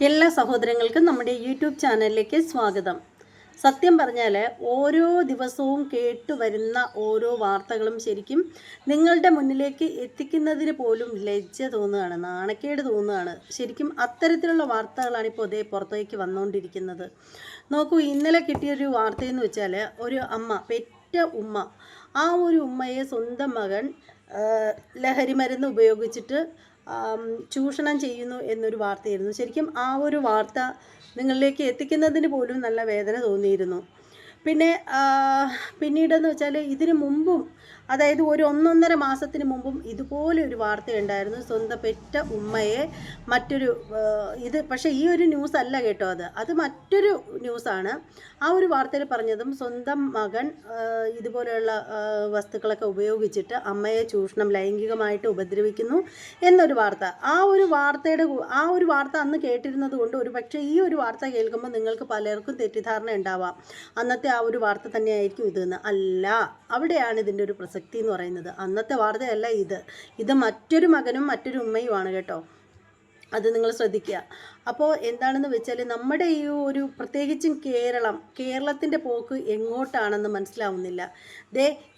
എല്ലാ സഹോദരങ്ങൾക്കും നമ്മുടെ യൂട്യൂബ് ചാനലിലേക്ക് സ്വാഗതം. സത്യം പറഞ്ഞാൽ ഓരോ ദിവസവും കേട്ടുവരുന്ന ഓരോ വാർത്തകളും ശരിക്കും നിങ്ങളുടെ മുന്നിലേക്ക് എത്തിക്കുന്നതിന് പോലും ലജ്ജ തോന്നുകയാണ്, നാണക്കേട് തോന്നുകയാണ്. ശരിക്കും അത്തരത്തിലുള്ള വാർത്തകളാണ് ഇപ്പോൾ ഇതേ പുറത്തേക്ക് വന്നുകൊണ്ടിരിക്കുന്നത്. നോക്കൂ, ഇന്നലെ കിട്ടിയൊരു വാർത്തയെന്ന് വെച്ചാൽ ഒരു അമ്മ, പെറ്റ ഉമ്മ, ആ ഒരു ഉമ്മയെ സ്വന്തം മകൻ ലഹരി മരുന്ന് ഉപയോഗിച്ചിട്ട് ചൂഷണം ചെയ്യുന്നു എന്നൊരു വാർത്തയായിരുന്നു. ശരിക്കും ആ ഒരു വാർത്ത നിങ്ങളിലേക്ക് എത്തിക്കുന്നതിന് പോലും നല്ല വേദന തോന്നിയിരുന്നു. പിന്നെ പിന്നീടെന്ന് വെച്ചാൽ ഇതിനു മുമ്പും, അതായത് ഒരു 1.5 മാസത്തിന് മുമ്പും ഇതുപോലെ ഒരു വാർത്തയുണ്ടായിരുന്നു. സ്വന്തം പെറ്റ ഉമ്മയെ മറ്റൊരു പക്ഷേ ഈ ഒരു ന്യൂസ് അല്ല കേട്ടോ, അത് മറ്റൊരു ന്യൂസാണ്. ആ ഒരു വാർത്തയിൽ പറഞ്ഞതും സ്വന്തം മകൻ ഇതുപോലെയുള്ള വസ്തുക്കളൊക്കെ ഉപയോഗിച്ചിട്ട് അമ്മയെ ലൈംഗികമായിട്ട് ഉപദ്രവിക്കുന്നു എന്നൊരു വാർത്ത. ആ ഒരു വാർത്ത അന്ന് കേട്ടിരുന്നത് കൊണ്ട് ഒരു പക്ഷേ ഈ ഒരു വാർത്ത കേൾക്കുമ്പോൾ നിങ്ങൾക്ക് പലർക്കും തെറ്റിദ്ധാരണ ഉണ്ടാവാം, അന്നത്തെ ആ ഒരു വാർത്ത തന്നെയായിരിക്കും ഇതെന്ന്. അല്ല, അവിടെയാണ് ഇതിൻ്റെ ഒരു പ്രസക്തി എന്ന് പറയുന്നത്. അന്നത്തെ വാർത്തയല്ല ഇത് മറ്റൊരു മകനും മറ്റൊരു ഉമ്മയുമാണ് കേട്ടോ, അത് നിങ്ങൾ ശ്രദ്ധിക്കുക. അപ്പോൾ എന്താണെന്ന് വെച്ചാൽ നമ്മുടെ ഈ ഒരു പ്രത്യേകിച്ചും കേരളത്തിൻ്റെ പോക്ക് എങ്ങോട്ടാണെന്ന് മനസ്സിലാവുന്നില്ല.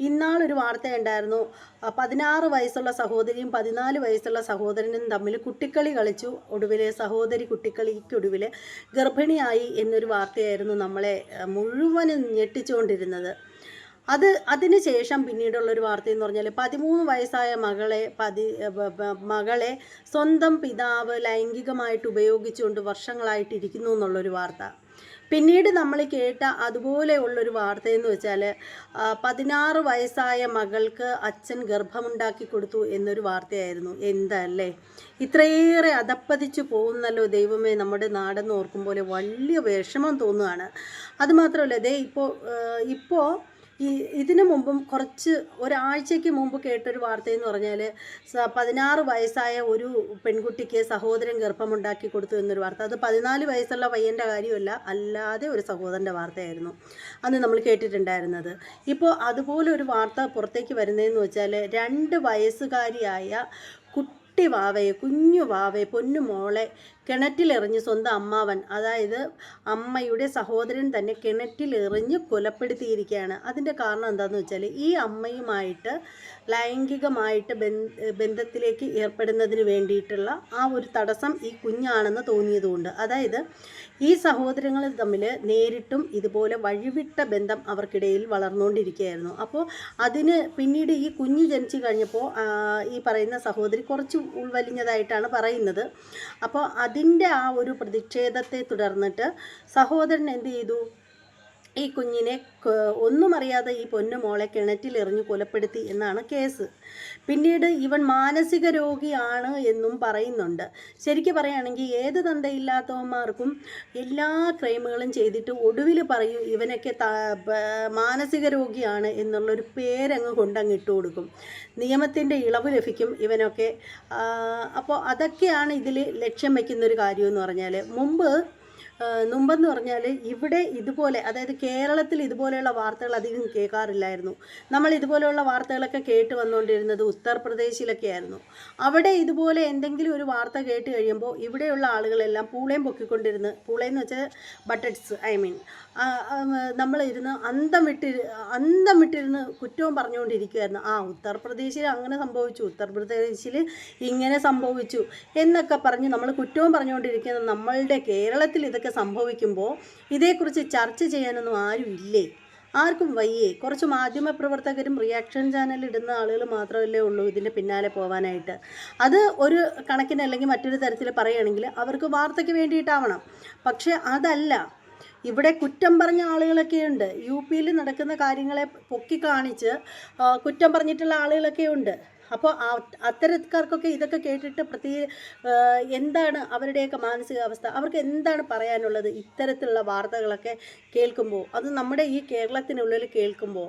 ഇന്നാളൊരു വാർത്തയുണ്ടായിരുന്നു. 16 വയസ്സുള്ള സഹോദരിയും 14 വയസ്സുള്ള സഹോദരനും തമ്മിൽ കുട്ടിക്കളി കളിച്ചു. സഹോദരി കുട്ടിക്കളിക്കൊടുവിൽ ഗർഭിണിയായി എന്നൊരു വാർത്തയായിരുന്നു നമ്മളെ മുഴുവനും ഞെട്ടിച്ചുകൊണ്ടിരുന്നത്. അതിന് ശേഷം പിന്നീടുള്ളൊരു വാർത്തയെന്ന് പറഞ്ഞാൽ 13 വയസ്സായ മകളെ സ്വന്തം പിതാവ് ലൈംഗികമായിട്ട് ഉപയോഗിച്ചുകൊണ്ട് വർഷങ്ങളായിട്ടിരിക്കുന്നു എന്നുള്ളൊരു വാർത്ത. പിന്നീട് നമ്മൾ കേട്ട അതുപോലെ ഉള്ളൊരു വാർത്തയെന്ന് വെച്ചാൽ 16 വയസ്സായ മകൾക്ക് അച്ഛൻ ഗർഭമുണ്ടാക്കി കൊടുത്തു എന്നൊരു വാർത്തയായിരുന്നു. എന്താല്ലേ, ഇത്രയേറെ അധപ്പതിച്ചു പോകുന്നല്ലോ ദൈവമേ നമ്മുടെ നാടെന്ന് ഓർക്കുമ്പോൾ വലിയ വിഷമം തോന്നുകയാണ്. അതുമാത്രമല്ല, ഇപ്പോൾ ഇതിനു മുമ്പും ഒരാഴ്ചയ്ക്ക് മുമ്പ് കേട്ടൊരു വാർത്തയെന്ന് പറഞ്ഞാൽ 16 വയസ്സായ ഒരു പെൺകുട്ടിക്ക് സഹോദരൻ ഗർഭമുണ്ടാക്കി കൊടുത്തു എന്നൊരു വാർത്ത. അത് 14 വയസ്സുള്ള പയ്യൻ്റെ കാര്യമല്ല, അല്ലാതെ ഒരു സഹോദരൻ്റെ വാർത്തയായിരുന്നു അന്ന് നമ്മൾ കേട്ടിട്ടുണ്ടായിരുന്നത്. ഇപ്പോൾ അതുപോലെ ഒരു വാർത്ത പുറത്തേക്ക് വരുന്നതെന്ന് വെച്ചാൽ 2 വയസ്സുകാരിയായ കുഞ്ഞു വാവയെ പൊന്നുമോളെ കിണറ്റിലെറിഞ്ഞ് സ്വന്തം അമ്മാവൻ, അതായത് അമ്മയുടെ സഹോദരൻ തന്നെ കിണറ്റിലെറിഞ്ഞ് കൊലപ്പെടുത്തിയിരിക്കുകയാണ്. അതിൻ്റെ കാരണം എന്താണെന്ന് വെച്ചാൽ ഈ അമ്മയുമായിട്ട് ലൈംഗികമായിട്ട് ബന്ധത്തിലേക്ക് ഏർപ്പെടുന്നതിന് വേണ്ടിയിട്ടുള്ള ആ ഒരു തടസ്സം ഈ കുഞ്ഞാണെന്ന് തോന്നിയതുകൊണ്ട്. അതായത് ഈ സഹോദരങ്ങൾ തമ്മിൽ നേരിട്ടും ഇതുപോലെ വഴിവിട്ട ബന്ധം അവർക്കിടയിൽ വളർന്നുകൊണ്ടിരിക്കുകയായിരുന്നു. അപ്പോൾ അതിന് പിന്നീട് ഈ കുഞ്ഞ് ജനിച്ചു കഴിഞ്ഞപ്പോൾ ഈ പറയുന്ന സഹോദരി കുറച്ച് ഉൾവലിഞ്ഞതായിട്ടാണ് പറയുന്നത്. അപ്പോൾ അതിൻ്റെ ആ ഒരു പ്രതിഷേധത്തെ തുടർന്നിട്ട് സഹോദരൻ എന്ത് ചെയ്തു, ഈ കുഞ്ഞിനെ ഒന്നും അറിയാതെ ഈ പൊന്നുമോളെ കിണറ്റിലെറിഞ്ഞു കൊലപ്പെടുത്തി എന്നാണ് കേസ്. പിന്നീട് ഇവൻ മാനസിക രോഗിയാണ് എന്നും പറയുന്നുണ്ട്. ശരിക്കും പറയുകയാണെങ്കിൽ ഏത് തന്തയില്ലാത്തവന്മാർക്കും എല്ലാ ക്രൈമുകളും ചെയ്തിട്ട് ഒടുവിൽ പറയും ഇവനൊക്കെ മാനസിക രോഗിയാണ് എന്നുള്ളൊരു പേരങ്ങ് കൊണ്ടങ്ങ് ഇട്ട് കൊടുക്കും, നിയമത്തിൻ്റെ ഇളവ് ലഭിക്കും ഇവനൊക്കെ. അപ്പോൾ അതൊക്കെയാണ് ഇതിൽ ലക്ഷ്യം വയ്ക്കുന്നൊരു കാര്യമെന്ന് പറഞ്ഞാൽ. മുമ്പെന്ന് പറഞ്ഞാൽ ഇവിടെ ഇതുപോലെ, അതായത് കേരളത്തിൽ ഇതുപോലെയുള്ള വാർത്തകൾ അധികം കേൾക്കാറില്ലായിരുന്നു. നമ്മൾ ഇതുപോലെയുള്ള വാർത്തകളൊക്കെ കേട്ട് വന്നുകൊണ്ടിരുന്നത് ഉത്തർപ്രദേശിലൊക്കെ ആയിരുന്നു. അവിടെ ഇതുപോലെ എന്തെങ്കിലും ഒരു വാർത്ത കേട്ട് കഴിയുമ്പോൾ ഇവിടെയുള്ള ആളുകളെല്ലാം പൂളയും പൊക്കിക്കൊണ്ടിരുന്ന്, പൂളയെന്ന് വെച്ചാൽ ബട്ടട്സ്, നമ്മളിരുന്ന് അന്തം വിട്ടിരുന്ന് കുറ്റവും പറഞ്ഞുകൊണ്ടിരിക്കുമായിരുന്നു. ഉത്തർപ്രദേശിൽ അങ്ങനെ സംഭവിച്ചു, ഉത്തർപ്രദേശിൽ ഇങ്ങനെ സംഭവിച്ചു എന്നൊക്കെ പറഞ്ഞ് നമ്മൾ കുറ്റവും പറഞ്ഞുകൊണ്ടിരിക്കുന്ന നമ്മളുടെ കേരളത്തിൽ ഇതൊക്കെ സംഭവിക്കുമ്പോൾ ഇതേക്കുറിച്ച് ചർച്ച ചെയ്യാനൊന്നും ആരും ഇല്ലേ? ആർക്കും വയ്യേ? കുറച്ച് മാധ്യമപ്രവർത്തകരും റിയാക്ഷൻ ചാനൽ ഇടുന്ന ആളുകൾ മാത്രമല്ലേ ഉള്ളൂ ഇതിൻ്റെ പിന്നാലെ പോകാനായിട്ട്. അത് ഒരു കണക്കിന് അല്ലെങ്കിൽ മറ്റൊരു തരത്തിൽ പറയുകയാണെങ്കിൽ അവർക്ക് വാർത്തയ്ക്ക് വേണ്ടിയിട്ടാവണം. പക്ഷേ അതല്ല, ഇവിടെ കുറ്റം പറഞ്ഞ ആളുകളൊക്കെയുണ്ട്. UP-യിൽ നടക്കുന്ന കാര്യങ്ങളെ പൊക്കി കാണിച്ച് കുറ്റം പറഞ്ഞിട്ടുള്ള ആളുകളൊക്കെ ഉണ്ട്. അപ്പോൾ അത്തരക്കാർക്കൊക്കെ ഇതൊക്കെ കേട്ടിട്ട് എന്താണ് അവരുടെയൊക്കെ മാനസികാവസ്ഥ, അവർക്ക് എന്താണ് പറയാനുള്ളത് ഇത്തരത്തിലുള്ള വാർത്തകളൊക്കെ കേൾക്കുമ്പോൾ? അത് നമ്മുടെ ഈ കേരളത്തിനുള്ളിൽ കേൾക്കുമ്പോൾ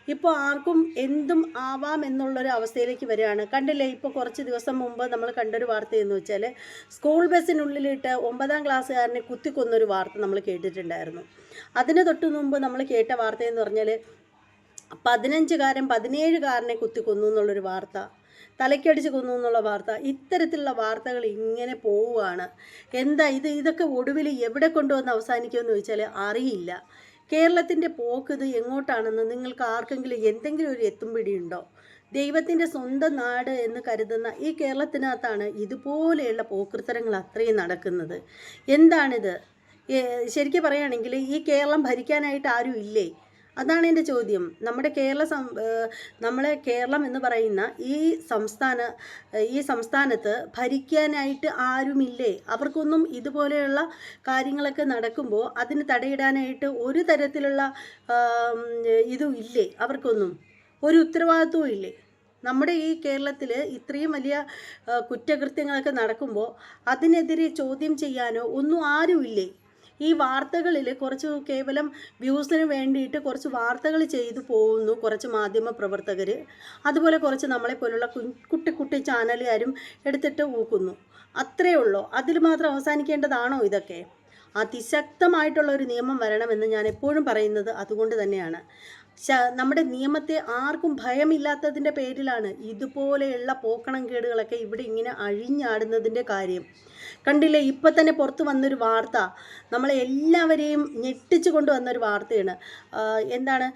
ഇപ്പോൾ ആർക്കും എന്തും ആവാം എന്നുള്ളൊരു അവസ്ഥയിലേക്ക് വരികയാണ്. കണ്ടില്ലേ, ഇപ്പോൾ കുറച്ച് ദിവസം മുമ്പ് നമ്മൾ കണ്ടൊരു വാർത്തയെന്ന് വെച്ചാൽ സ്കൂൾ ബസ്സിനുള്ളിലിട്ട് 9ാം ക്ലാസ്സുകാരനെ കുത്തിക്കൊന്നൊരു വാർത്ത നമ്മൾ കേട്ടിട്ടുണ്ടായിരുന്നു. അതിന് തൊട്ട് മുമ്പ് നമ്മൾ കേട്ട വാർത്തയെന്ന് പറഞ്ഞാൽ 15-17-കാരനെ കുത്തിക്കൊന്നു എന്നുള്ളൊരു വാർത്ത. തലയ്ക്കടിച്ച് കൊന്നു എന്നുള്ള വാർത്ത, ഇത്തരത്തിലുള്ള വാർത്തകൾ ഇങ്ങനെ പോവുകയാണ്. എന്താ ഇതൊക്കെ ഒടുവിൽ എവിടെ കൊണ്ടുവന്ന് അവസാനിക്കുമെന്ന് ചോദിച്ചാൽ അറിയില്ല. കേരളത്തിൻ്റെ പോക്ക് ഇത് എങ്ങോട്ടാണെന്ന് നിങ്ങൾക്ക് ആർക്കെങ്കിലും എന്തെങ്കിലും ഒരു എത്തുംപിടിയുണ്ടോ? ദൈവത്തിൻ്റെ സ്വന്തം നാട് എന്ന് കരുതുന്ന ഈ കേരളത്തിനകത്താണ് ഇതുപോലെയുള്ള പോക്കൃത്തരങ്ങൾ അത്രയും നടക്കുന്നത്. എന്താണിത്? ശരിക്കും പറയുകയാണെങ്കിൽ ഈ കേരളം ഭരിക്കാനായിട്ട് ആരും ഇല്ലേ? അതാണ് എൻ്റെ ചോദ്യം. നമ്മുടെ നമ്മളെ കേരളം എന്ന് പറയുന്ന ഈ സംസ്ഥാനത്ത് ഭരിക്കാനായിട്ട് ആരുമില്ലേ? അവർക്കൊന്നും ഇതുപോലെയുള്ള കാര്യങ്ങളൊക്കെ നടക്കുമ്പോൾ അതിന് തടയിടാനായിട്ട് ഒരു തരത്തിലുള്ള ഇതും ഇല്ലേ? അവർക്കൊന്നും ഒരു ഉത്തരവാദിത്വവും ഇല്ലേ? നമ്മുടെ ഈ കേരളത്തിൽ ഇത്രയും വലിയ കുറ്റകൃത്യങ്ങളൊക്കെ നടക്കുമ്പോൾ അതിനെതിരെ ചോദ്യം ചെയ്യാനോ ഒന്നും ആരുമില്ലേ? ഈ വാർത്തകളിൽ കുറച്ച് കേവലം വ്യൂസിന് വേണ്ടിയിട്ട് കുറച്ച് വാർത്തകൾ ചെയ്തു പോകുന്നു കുറച്ച് മാധ്യമ പ്രവർത്തകർ. അതുപോലെ കുറച്ച് നമ്മളെപ്പോലുള്ള കുട്ടി ചാനലുകാരും എടുത്തിട്ട് ഊക്കുന്നു. അത്രയേ ഉള്ളൂ. അതിൽ മാത്രം അവസാനിക്കേണ്ടതാണോ ഇതൊക്കെ? അതിശക്തമായിട്ടുള്ള ഒരു നിയമം വരണമെന്ന് ഞാൻ എപ്പോഴും പറയുന്നത് അതുകൊണ്ട് തന്നെയാണ്. നമ്മുടെ നിയമത്തെ ആർക്കും ഭയമില്ലാത്തതിൻ്റെ പേരിലാണ് ഇതുപോലെയുള്ള പോക്കണം കേടുകളൊക്കെ ഇവിടെ ഇങ്ങനെ അഴിഞ്ഞാടുന്നതിൻ്റെ കാര്യം. കണ്ടില്ലേ, ഇപ്പം തന്നെ പുറത്ത് വന്നൊരു വാർത്ത, നമ്മളെ എല്ലാവരെയും ഞെട്ടിച്ചു കൊണ്ടുവന്നൊരു വാർത്തയാണ്. എന്താണ്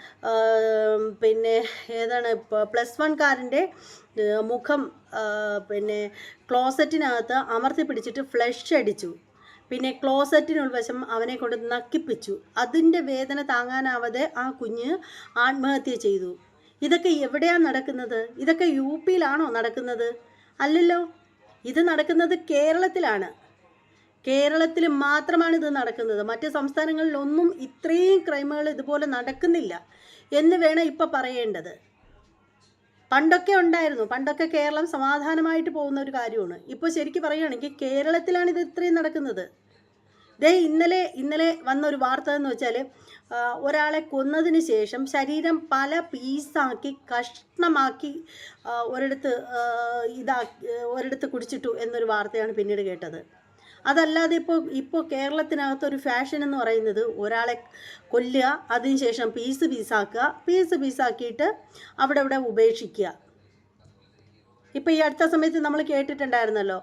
പിന്നെ ഏതാണ് +1കാരൻ്റെ മുഖം ക്ലോസറ്റിനകത്ത് അമർത്തി പിടിച്ചിട്ട് ഫ്ലഷ് അടിച്ചു. പിന്നെ ക്ലോസറ്റിനുൾവശം അവനെ കൊണ്ട് നക്കിപ്പിച്ചു. അതിൻ്റെ വേദന താങ്ങാനാവാതെ ആ കുഞ്ഞ് ആത്മഹത്യ ചെയ്തു. ഇതൊക്കെ എവിടെയാണ് നടക്കുന്നത്? ഇതൊക്കെ യു-പിയിലാണോ നടക്കുന്നത്? അല്ലല്ലോ, ഇത് നടക്കുന്നത് കേരളത്തിലാണ്. കേരളത്തിൽ മാത്രമാണ് ഇത് നടക്കുന്നത്. മറ്റ് സംസ്ഥാനങ്ങളിലൊന്നും ഇത്രയും ക്രൈമുകൾ ഇതുപോലെ നടക്കുന്നില്ല എന്ന് വേണം ഇപ്പം പറയേണ്ടത്. പണ്ടൊക്കെ ഉണ്ടായിരുന്നു. പണ്ടൊക്കെ കേരളം സമാധാനമായിട്ട് പോകുന്ന ഒരു കാര്യമാണ്. ഇപ്പോൾ ശരിക്കും പറയുകയാണെങ്കിൽ കേരളത്തിലാണ് ഇത് ഇത്രയും നടക്കുന്നത്. ഇന്നലെ വന്നൊരു വാർത്ത എന്ന് വെച്ചാൽ ഒരാളെ കൊന്നതിന് ശേഷം ശരീരം പല പീസാക്കി കഷ്ണമാക്കി ഒരിടത്ത് കുടിച്ചിട്ടു എന്നൊരു വാർത്തയാണ് പിന്നീട് കേട്ടത്. അതല്ലാതെ ഇപ്പോൾ കേരളത്തിനകത്തൊരു ഫാഷൻ എന്ന് പറയുന്നത് ഒരാളെ കൊല്ലുക, അതിനുശേഷം പീസാക്കിയിട്ട് അവിടെ ഉപേക്ഷിക്കുക. ഇപ്പോൾ ഈ അടുത്ത സമയത്ത് നമ്മൾ കേട്ടിട്ടുണ്ടായിരുന്നല്ലോ,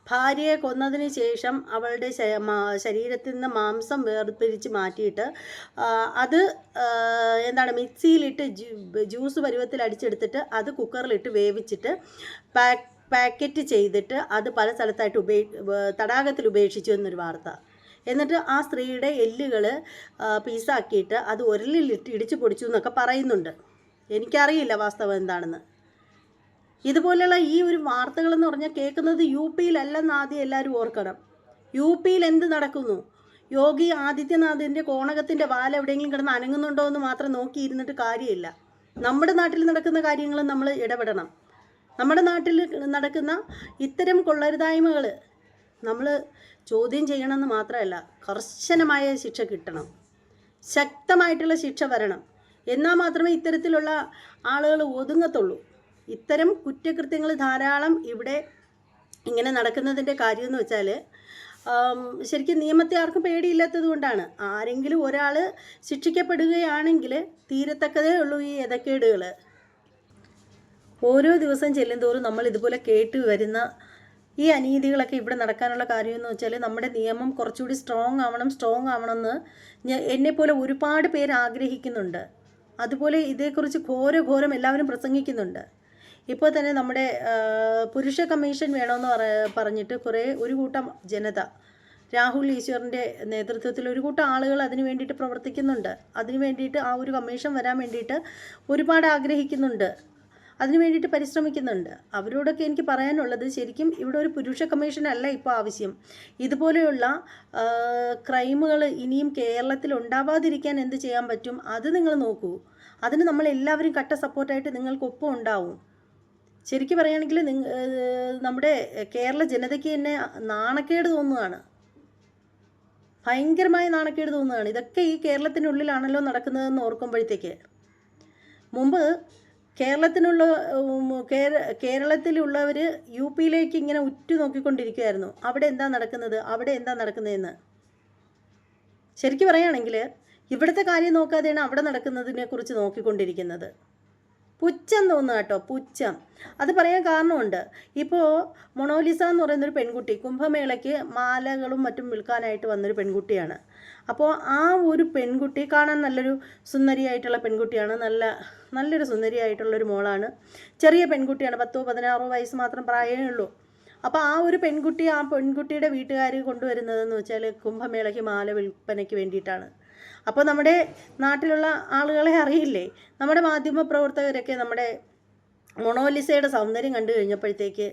ഭാര്യയെ കൊന്നതിന് ശേഷം അവളുടെ ശരീരത്തിൽ നിന്ന് മാംസം വേർതിരിച്ച് മാറ്റിയിട്ട് അത് മിക്സിയിലിട്ട് ജ്യൂസ് പരുവത്തിൽ അടിച്ചെടുത്തിട്ട് അത് കുക്കറിലിട്ട് വേവിച്ചിട്ട് പാക്കറ്റ് ചെയ്തിട്ട് അത് പല സ്ഥലത്തായിട്ട് തടാകത്തിൽ ഉപേക്ഷിച്ചു എന്നൊരു വാർത്ത. എന്നിട്ട് ആ സ്ത്രീയുടെ എല്ലുകൾ പീസാക്കിയിട്ട് അത് ഉരലിലിട്ട് ഇടിച്ചു പൊടിച്ചു എന്നൊക്കെ പറയുന്നുണ്ട്. എനിക്കറിയില്ല വാസ്തവം എന്താണെന്ന്. ഇതുപോലെയുള്ള ഈ ഒരു വാർത്തകളെന്ന് പറഞ്ഞാൽ കേൾക്കുന്നത് യു-പിയിലല്ലെന്ന് ആദ്യം എല്ലാവരും ഓർക്കണം. യു-പിയിൽ എന്ത് നടക്കുന്നു? യോഗി ആദിത്യനാഥിൻ്റെ കോണകത്തിൻ്റെ വാൽ എവിടെയെങ്കിലും കിടന്ന് അനങ്ങുന്നുണ്ടോ എന്ന് മാത്രം നോക്കിയിരുന്നിട്ട് കാര്യമില്ല. നമ്മുടെ നാട്ടിൽ നടക്കുന്ന കാര്യങ്ങൾ നമ്മൾ ഇടപെടണം. നമ്മുടെ നാട്ടിൽ നടക്കുന്ന ഇത്തരം കൊള്ളരുതായ്മകൾ നമ്മൾ ചോദ്യം ചെയ്യണമെന്ന് മാത്രമല്ല, കർശനമായ ശിക്ഷ കിട്ടണം, ശക്തമായിട്ടുള്ള ശിക്ഷ വരണം. എന്നാൽ മാത്രമേ ഇത്തരത്തിലുള്ള ആളുകൾ ഒതുങ്ങത്തുള്ളൂ. ഇത്തരം കുറ്റകൃത്യങ്ങൾ ധാരാളം ഇവിടെ ഇങ്ങനെ നടക്കുന്നതിൻ്റെ കാര്യമെന്ന് വെച്ചാൽ ശരിക്കും നിയമത്തെ ആർക്കും പേടിയില്ലാത്തത് കൊണ്ടാണ്. ആരെങ്കിലും ഒരാൾ ശിക്ഷിക്കപ്പെടുകയാണെങ്കിൽ തീരത്തക്കതേ ഉള്ളൂ ഈ എതക്കേടുകൾ. ഓരോ ദിവസം ചെല്ലുന്തോറും നമ്മൾ ഇതുപോലെ കേട്ട് വരുന്ന ഈ അനീതികളൊക്കെ ഇവിടെ നടക്കാനുള്ള കാര്യമെന്ന് വെച്ചാൽ നമ്മുടെ നിയമം കുറച്ചുകൂടി സ്ട്രോങ് ആവണമെന്ന് എന്നെപ്പോലെ ഒരുപാട് പേര് ആഗ്രഹിക്കുന്നുണ്ട്. അതുപോലെ ഇതേക്കുറിച്ച് ഘോരം എല്ലാവരും പ്രസംഗിക്കുന്നുണ്ട്. ഇപ്പോൾ തന്നെ നമ്മുടെ പുരുഷ കമ്മീഷൻ വേണമെന്ന് പറഞ്ഞിട്ട് ഒരു കൂട്ടം ജനത, രാഹുൽ ഈശ്വറിൻ്റെ നേതൃത്വത്തിൽ ഒരു കൂട്ടം ആളുകൾ അതിന് വേണ്ടിയിട്ട് പ്രവർത്തിക്കുന്നുണ്ട്. അതിന് വേണ്ടിയിട്ട് ആ ഒരു കമ്മീഷൻ വരാൻ വേണ്ടിയിട്ട് ഒരുപാട് ആഗ്രഹിക്കുന്നുണ്ട്, അതിന് വേണ്ടിയിട്ട് പരിശ്രമിക്കുന്നുണ്ട്. അവരോടൊക്കെ എനിക്ക് പറയാനുള്ളത്, ശരിക്കും ഇവിടെ ഒരു പുരുഷ കമ്മീഷൻ അല്ല ഇപ്പോൾ ആവശ്യം. ഇതുപോലെയുള്ള ക്രൈമുകൾ ഇനിയും കേരളത്തിൽ ഉണ്ടാവാതിരിക്കാൻ എന്ത് ചെയ്യാൻ പറ്റും അത് നിങ്ങൾ നോക്കൂ. അതിന് നമ്മളെല്ലാവരും കട്ട സപ്പോർട്ടായിട്ട് നിങ്ങൾക്കൊപ്പം ഉണ്ടാവും. ശരിക്കും പറയുകയാണെങ്കിൽ നമ്മുടെ കേരള ജനതയ്ക്ക് തന്നെ നാണക്കേട് തോന്നുകയാണ്, ഭയങ്കരമായ നാണക്കേട് തോന്നുകയാണ്. ഇതൊക്കെ ഈ കേരളത്തിനുള്ളിലാണല്ലോ നടക്കുന്നതെന്ന് ഓർക്കുമ്പോഴത്തേക്ക്. മുമ്പ് കേരളത്തിലുള്ളവർ യു-പിയിലേക്ക് ഇങ്ങനെ ഉറ്റുനോക്കിക്കൊണ്ടിരിക്കുകയായിരുന്നു, അവിടെ എന്താ നടക്കുന്നതെന്ന്. ശരിക്കും പറയുകയാണെങ്കിൽ ഇവിടുത്തെ കാര്യം നോക്കാതെയാണ് അവിടെ നടക്കുന്നതിനെക്കുറിച്ച് നോക്കിക്കൊണ്ടിരിക്കുന്നത്. പുച്ഛം തോന്നുക കേട്ടോ, പുച്ഛം. അത് പറയാൻ കാരണമുണ്ട്. ഇപ്പോൾ മൊണോലിസ എന്ന് പറയുന്നൊരു പെൺകുട്ടി കുംഭമേളയ്ക്ക് മാലകളും മറ്റും വിൽക്കാനായിട്ട് വന്നൊരു പെൺകുട്ടിയാണ്. അപ്പോൾ ആ ഒരു പെൺകുട്ടി കാണാൻ നല്ലൊരു സുന്ദരിയായിട്ടുള്ള പെൺകുട്ടിയാണ്, നല്ലൊരു സുന്ദരിയായിട്ടുള്ളൊരു മോളാണ്. ചെറിയ പെൺകുട്ടിയാണ്, 10-16 വയസ്സ് മാത്രം പ്രായമേ ഉള്ളൂ. അപ്പോൾ ആ പെൺകുട്ടിയുടെ വീട്ടുകാർ കൊണ്ടുവരുന്നതെന്ന് വെച്ചാൽ കുംഭമേളയ്ക്ക് മാല വിൽപ്പനയ്ക്ക് വേണ്ടിയിട്ടാണ്. അപ്പോൾ നമ്മുടെ നാട്ടിലുള്ള ആളുകളെ അറിയില്ലേ, നമ്മുടെ മാധ്യമ പ്രവർത്തകരൊക്കെ നമ്മുടെ മൊണോലിസയുടെ സൗന്ദര്യം കണ്ടു കഴിഞ്ഞപ്പോഴത്തേക്ക്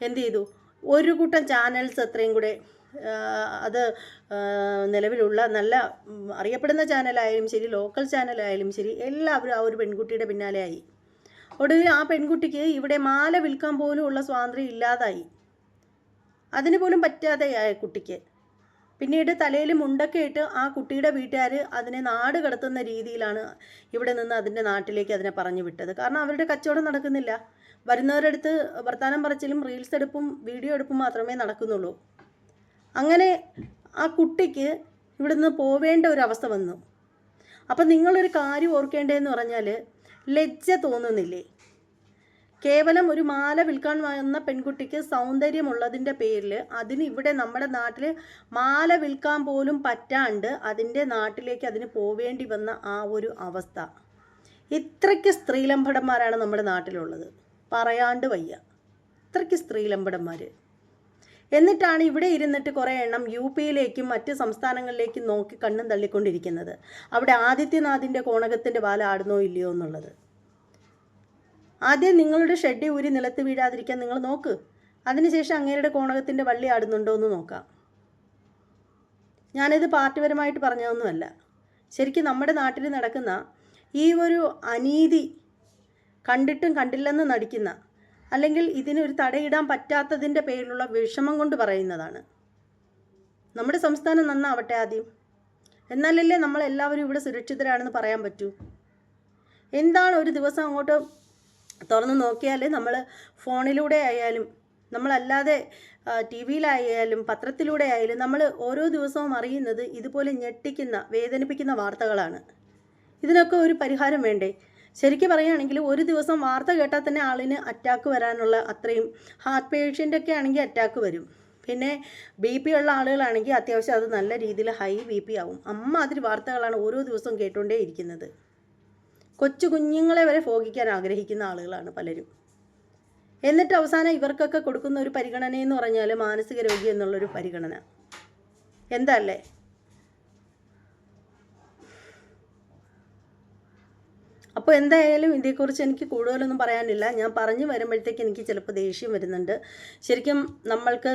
എന്ത് ചെയ്തു, ഒരു കൂട്ടം ചാനൽസ് അത്രയും കൂടെ അത് നിലവിലുള്ള നല്ല അറിയപ്പെടുന്ന ചാനലായാലും ശരി, ലോക്കൽ ചാനലായാലും ശരി, എല്ലാവരും ആ ഒരു പെൺകുട്ടിയുടെ പിന്നാലെ ആയി. ഒടുവിൽ ആ പെൺകുട്ടിക്ക് ഇവിടെ മാല വിൽക്കാൻ പോലും ഉള്ള സ്വാതന്ത്ര്യം ഇല്ലാതായി. അതിന് പോലും പറ്റാതെയായ കുട്ടിക്ക് പിന്നീട് തലയിൽ മുണ്ടൊക്കെ ഇട്ട് ആ കുട്ടിയുടെ വീട്ടുകാർ അതിനെ നാട് കടത്തുന്ന രീതിയിലാണ് ഇവിടെ നിന്ന് അതിൻ്റെ നാട്ടിലേക്ക് അതിനെ പറഞ്ഞു വിട്ടത്. കാരണം അവരുടെ കച്ചവടം നടക്കുന്നില്ല. വരുന്നവരടുത്ത് വർത്തമാനം പറച്ചിലും റീൽസ് എടുപ്പും വീഡിയോ എടുപ്പും മാത്രമേ നടക്കുന്നുള്ളൂ. അങ്ങനെ ആ കുട്ടിക്ക് ഇവിടെ നിന്ന് പോവേണ്ട ഒരു അവസ്ഥ വന്നു. അപ്പം നിങ്ങളൊരു കാര്യം ഓർക്കേണ്ടതെന്ന് പറഞ്ഞാൽ, ലജ്ജ തോന്നുന്നില്ലേ? കേവലം ഒരു മാല വിൽക്കാൻ വന്ന പെൺകുട്ടിക്ക് സൗന്ദര്യമുള്ളതിൻ്റെ പേരിൽ അതിന് ഇവിടെ നമ്മുടെ നാട്ടിൽ മാല വിൽക്കാൻ പോലും പറ്റാണ്ട് അതിൻ്റെ നാട്ടിലേക്ക് അതിന് പോവേണ്ടി വന്ന ആ ഒരു അവസ്ഥ. ഇത്രയ്ക്ക് സ്ത്രീലമ്പടന്മാരാണ് നമ്മുടെ നാട്ടിലുള്ളത്, പറയാണ്ട് വയ്യ. ഇത്രയ്ക്ക് സ്ത്രീലമ്പടന്മാർ. എന്നിട്ടാണ് ഇവിടെ ഇരുന്നിട്ട് കുറേ എണ്ണം UP-യിലേക്കും മറ്റ് സംസ്ഥാനങ്ങളിലേക്കും നോക്കി കണ്ണും തള്ളിക്കൊണ്ടിരിക്കുന്നത്, അവിടെ ആദിത്യനാഥിൻ്റെ കോണകത്തിൻ്റെ പാല ആടുന്നോ ഇല്ലയോ എന്നുള്ളത്. ആദ്യം നിങ്ങളുടെ ഷെഡ് ഊരി നിലത്ത് വീഴാതിരിക്കാൻ നിങ്ങൾ നോക്ക്. അതിനുശേഷം അങ്ങേരുടെ കോണകത്തിൻ്റെ വള്ളി ആടുന്നുണ്ടോ എന്ന് നോക്കാം. ഞാനിത് പാർട്ടിപരമായിട്ട് പറഞ്ഞതൊന്നുമല്ല. ശരിക്കും നമ്മുടെ നാട്ടിൽ നടക്കുന്ന ഈ ഒരു അനീതി കണ്ടിട്ടും കണ്ടില്ലെന്ന് നടിക്കുന്ന, അല്ലെങ്കിൽ ഇതിനൊരു തടയിടാൻ പറ്റാത്തതിൻ്റെ പേരിലുള്ള വിഷമം കൊണ്ട് പറയുന്നതാണ്. നമ്മുടെ സംസ്ഥാനം നന്നാവട്ടെ ആദ്യം, എന്നാലല്ലേ നമ്മളെല്ലാവരും ഇവിടെ സുരക്ഷിതരാണെന്ന് പറയാൻ പറ്റൂ. എന്താണ് ഒരു ദിവസം അങ്ങോട്ട് തുറന്ന് നോക്കിയാൽ നമ്മൾ ഫോണിലൂടെ ആയാലും നമ്മളല്ലാതെ TV-യിലായാലും പത്രത്തിലൂടെ ആയാലും നമ്മൾ ഓരോ ദിവസവും അറിയുന്നത് ഇതുപോലെ ഞെട്ടിക്കുന്ന വേദനിപ്പിക്കുന്ന വാർത്തകളാണ്. ഇതിനൊക്കെ ഒരു പരിഹാരം വേണ്ടേ? ശരിക്കും പറയുകയാണെങ്കിൽ ഒരു ദിവസം വാർത്ത കേട്ടാൽ തന്നെ ആളിന് അറ്റാക്ക് വരാനുള്ള അത്രയും, ഹാർട്ട് പേഷ്യൻ്റൊക്കെ ആണെങ്കിൽ അറ്റാക്ക് വരും. പിന്നെ BP ഉള്ള ആളുകളാണെങ്കിൽ അത്യാവശ്യം അത് നല്ല രീതിയിൽ ഹൈ BP ആവും. അമ്മാതിരി വാർത്തകളാണ് ഓരോ ദിവസവും കേട്ടുകൊണ്ടേ ഇരിക്കുന്നത്. കൊച്ചു കുഞ്ഞുങ്ങളെ വരെ ഭോഗിക്കാൻ ആഗ്രഹിക്കുന്ന ആളുകളാണ് പലരും. എന്നിട്ട് അവസാനം ഇവർക്കൊക്കെ കൊടുക്കുന്ന ഒരു പരിഗണനയെന്ന് പറഞ്ഞാൽ മാനസിക രോഗി എന്നുള്ളൊരു പരിഗണന. എന്തല്ലേ? അപ്പോൾ എന്തായാലും ഇതേക്കുറിച്ച് എനിക്ക് കൂടുതലൊന്നും പറയാനില്ല. ഞാൻ പറഞ്ഞു വരുമ്പോഴത്തേക്ക് എനിക്ക് ചിലപ്പോൾ ദേഷ്യം വരുന്നുണ്ട്. ശരിക്കും നമ്മൾക്ക്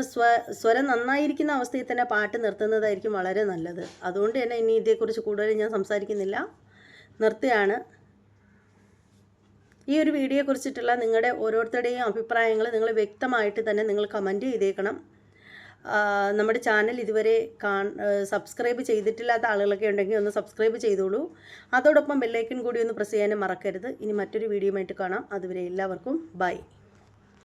സ്വരം നന്നായിരിക്കുന്ന അവസ്ഥയിൽ തന്നെ പാട്ട് നിർത്തുന്നതായിരിക്കും വളരെ നല്ലത്. അതുകൊണ്ട് തന്നെ ഇനി ഇതേക്കുറിച്ച് കൂടുതൽ ഞാൻ സംസാരിക്കുന്നില്ല, നിർത്തുകയാണ്. ഈ ഒരു വീഡിയോയെക്കുറിച്ചിട്ടുള്ള നിങ്ങളുടെ ഓരോരുത്തരുടെയും അഭിപ്രായങ്ങൾ നിങ്ങൾ വ്യക്തമായിട്ട് തന്നെ നിങ്ങൾ കമൻറ്റ് ചെയ്തേക്കണം. നമ്മുടെ ചാനൽ ഇതുവരെ സബ്സ്ക്രൈബ് ചെയ്തിട്ടില്ലാത്ത ആളുകളൊക്കെ ഉണ്ടെങ്കിൽ ഒന്ന് സബ്സ്ക്രൈബ് ചെയ്തോളൂ. അതോടൊപ്പം ബെല്ലൈക്കൺ കൂടി ഒന്ന് പ്രസ് ചെയ്യാനും മറക്കരുത്. ഇനി മറ്റൊരു വീഡിയോയുമായിട്ട് കാണാം. അതുവരെ എല്ലാവർക്കും ബൈ.